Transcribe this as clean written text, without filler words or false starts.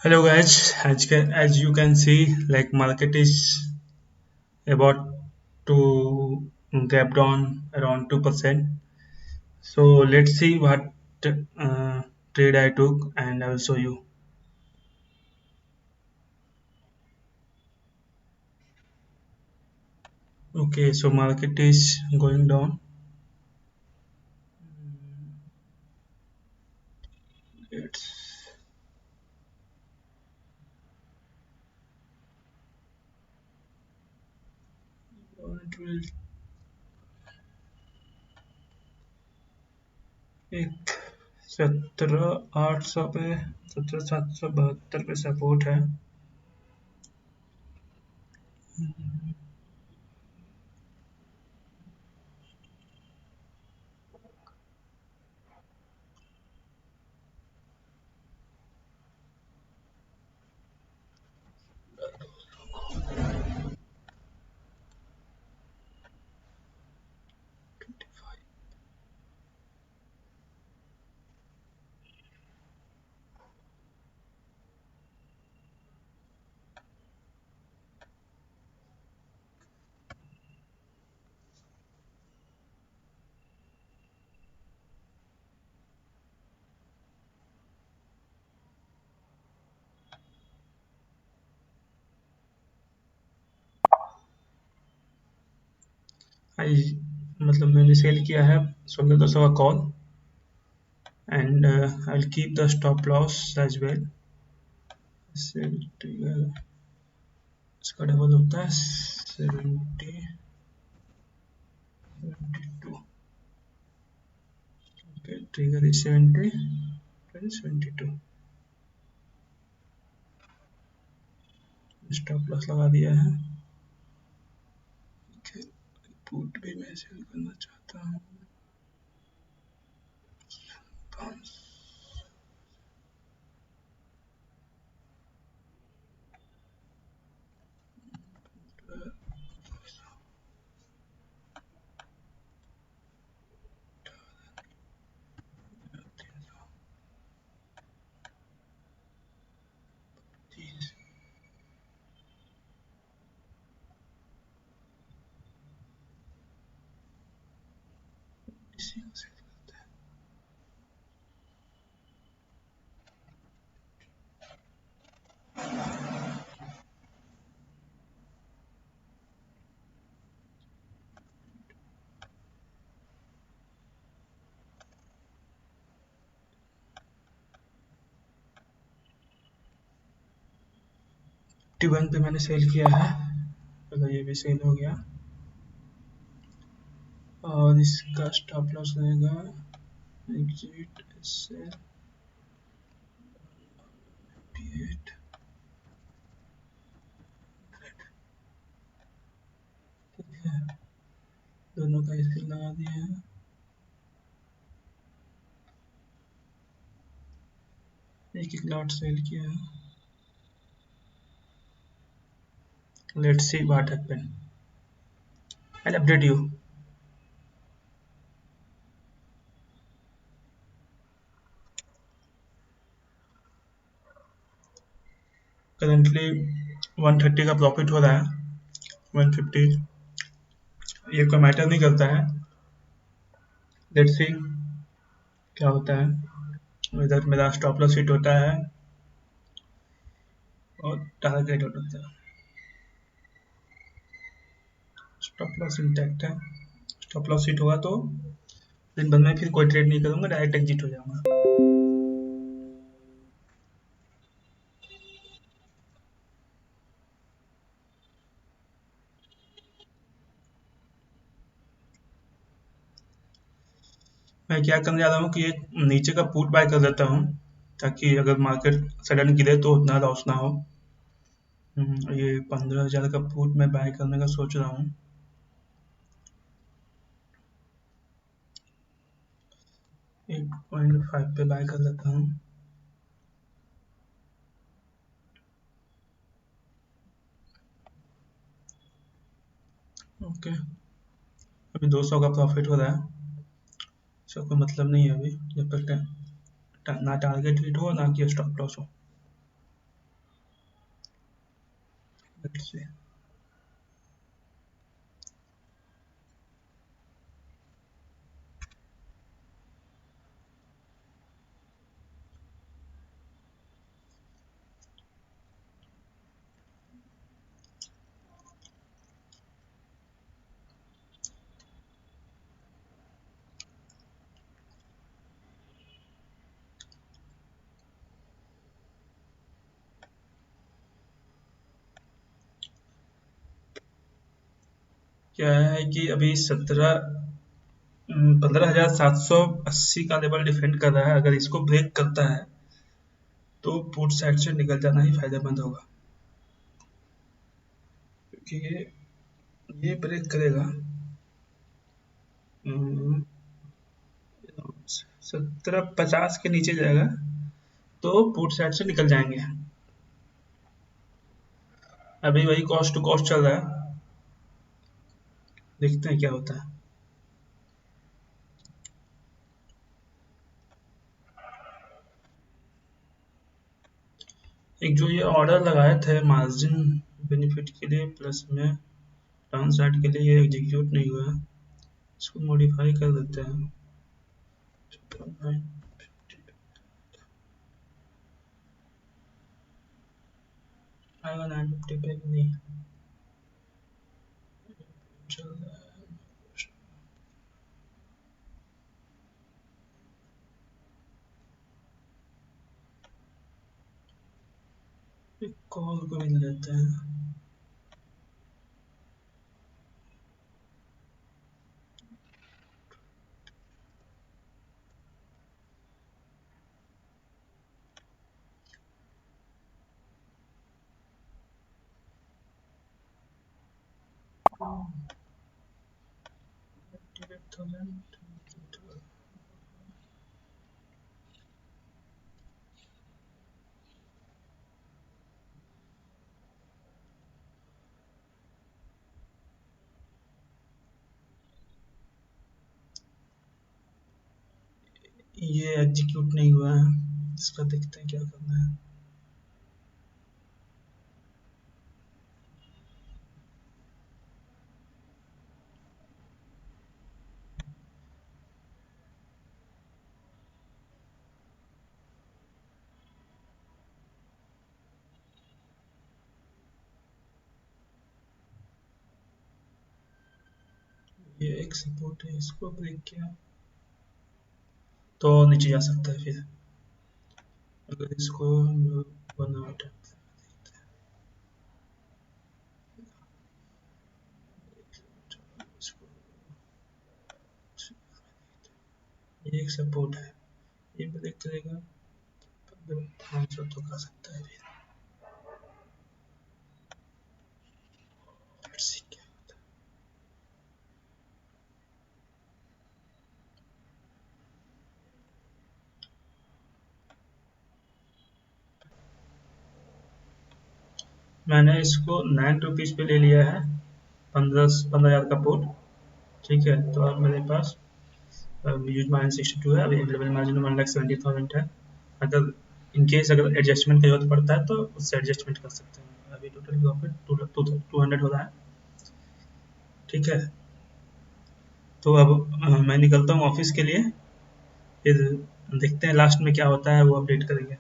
Hello guys, as you can see, like market is about to gap down around 2%. So let's see what uh, trade I took and I will show you. Okay, so market is going down. It's it will एक 17,800 पे 17,772 पे support है. आई मतलब मैंने cell किया है 16,200 का call and I'll keep the stop loss as well. Sell trigger इसका डबल होता है 72. Okay, trigger is 70, 72. Stop loss लगा दिया है. Okay, पुट भी मैं सेल करना चाहता हूँ. 530. इसी को सेल करते हैं. T1 पे मैंने सेल किया है, तो ये भी सेल हो गया और इसका स्टॉप लॉस रहेगा एग्जिट सेल 8. ठीक है, दोनों का स्केल लगा दिया है. एक एक लॉट सेल किया है. Let's see what happen. I'll update you. Currently 130 का प्रॉफिट हो रहा है. 150 ये कोई मैटर नहीं करता है. लेट्स सी क्या होता है. इधर मेरा स्टॉप लॉस हिट होता है और टारगेट होता है. स्टॉप लॉस इंटैक्ट है. स्टॉप लॉस हिट होगा तो दिन भर में फिर कोई ट्रेड नहीं करूंगा, डायरेक्ट एग्जिट हो जाऊंगा. मैं क्या करने जा रहा हूँ कि एक नीचे का पुट बाय कर देता हूँ ताकि अगर मार्केट सडन गिरे तो उतना लॉस ना हो. ये 15,000 का पुट मैं बाय करने का सोच रहा हूँ. 8.5 पे बाय कर लेता हूँ. ओके, अभी 200 का प्रॉफिट हो रहा है. इसका कोई मतलब नहीं है अभी, जब तक ना टारगेट हिट हो ना कि स्टॉप लॉस हो. Let's see. क्या है कि अभी 15,780 का लेवल डिफेंड कर रहा है। अगर इसको ब्रेक करता है तो पुट साइड से निकल जाना ही फायदेमंद होगा, क्योंकि ये ब्रेक करेगा 1750 के नीचे जाएगा तो पुट साइड से निकल जाएंगे। अभी वही कॉस्ट टू कॉस्ट चल रहा है, देखते हैं क्या होता है। एक जो ये ऑर्डर लगाए थे मार्जिन बेनिफिट के लिए प्लस में डाउन साइड के लिए, ये एग्जीक्यूट नहीं हुआ है। इसको मॉडिफाई कर देते हैं। आएगा 950 पे कि नहीं, चल रहा है। एक कॉल को मिल लेते हैं। ये एग्जीक्यूट नहीं हुआ है, इसका देखते हैं क्या करना है। ये एक सपोर्ट है, इसको ब्रेक किया तो नीचे जा सकता है। फिर अगर इसको वन आउट ये एक सपोर्ट है, ये ब्रेक करेगा 500 तो कर सकता है। फिर Let's see क्या होता है। मैंने इसको 9 रुपीज़ पे ले लिया है, 15,000 का पुट। ठीक है, तो अब मेरे पास यूज मार्जिन 62 है, अभी अवेलेबल मार्जिन 1,70,000 है। अगर इन केस अगर एडजस्टमेंट की जरूरत पड़ता है तो उससे एडजस्टमेंट कर सकते हैं। अभी टोटल प्रॉफिट 200 हो रहा है। ठीक है, तो अब मैं निकलता हूँ ऑफिस के लिए, फिर देखते हैं लास्ट में क्या होता है, वो अपडेट करेंगे।